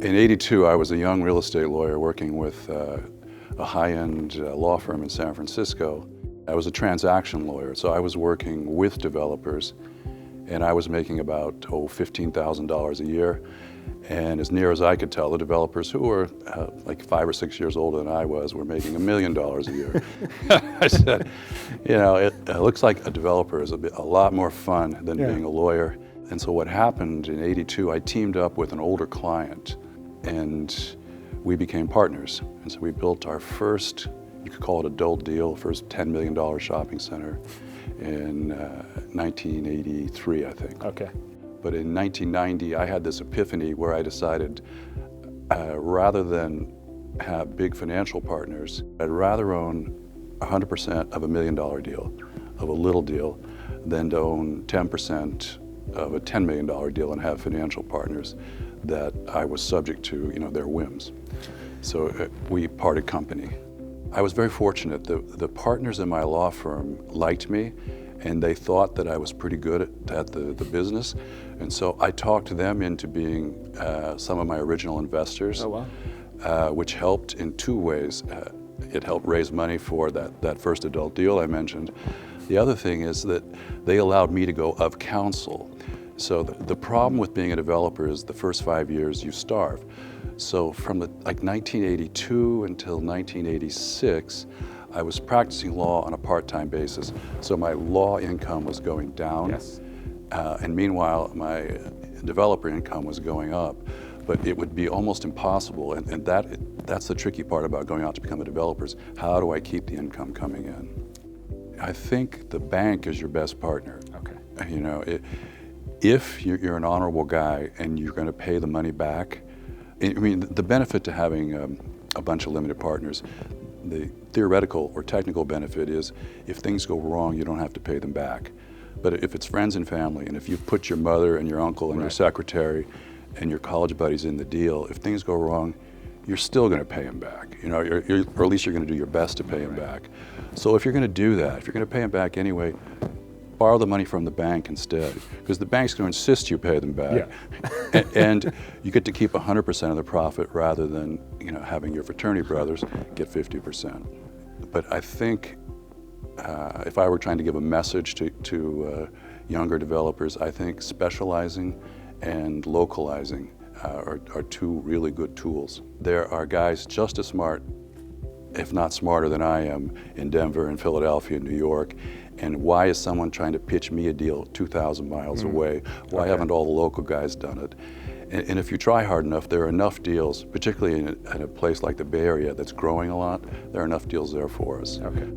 In '82, I was a young real estate lawyer working with a high-end law firm in San Francisco. I was a transaction lawyer, so I was working with developers, and I was making about $15,000 a year. And as near as I could tell, the developers who were like 5 or 6 years older than I was were making $1 million a year. I said, you know, it looks like a developer is a lot more fun than being a lawyer. And so what happened in '82, I teamed up with an older client, and we became partners. And so we built our first, you could call it adult deal, first $10 million shopping center in 1983, I think. Okay. But in 1990, I had this epiphany where I decided rather than have big financial partners, I'd rather own 100% of $1 million deal, of a little deal, than to own 10% of a $10 million deal and have financial partners that I was subject to, you know, their whims. So we parted company. I was very fortunate. The partners in my law firm liked me, and they thought that I was pretty good at the business. And so I talked them into being some of my original investors. Oh, wow. Which helped in two ways. It helped raise money for that first adult deal I mentioned. The other thing is that they allowed me to go of counsel. So the problem with being a developer is the first 5 years you starve. So from like 1982 until 1986, I was practicing law on a part-time basis. So my law income was going down. Yes. And meanwhile, my developer income was going up. But it would be almost impossible, and that's the tricky part about going out to become a developer is how do I keep the income coming in? I think the bank is your best partner. Okay. You know, if you're an honorable guy and you're going to pay the money back, I mean, the benefit to having a bunch of limited partners, the theoretical or technical benefit is if things go wrong, you don't have to pay them back. But if it's friends and family, and if you put your mother and your uncle and your secretary and your college buddies in the deal, if things go wrong, you're still going to pay them back. You know, or at least you're going to do your best to pay them back. So if you're going to do that, if you're going to pay them back anyway, borrow the money from the bank instead, because the bank's going to insist you pay them back. Yeah. and you get to keep 100% of the profit rather than, you know, having your fraternity brothers get 50%. But I think if I were trying to give a message to younger developers, I think specializing and localizing are two really good tools. There are guys just as smart, if not smarter than I am, in Denver and Philadelphia and New York. And why is someone trying to pitch me a deal 2,000 miles away? Why haven't all the local guys done it? And if you try hard enough, there are enough deals, particularly in a place like the Bay Area that's growing a lot, there are enough deals there for us. Okay.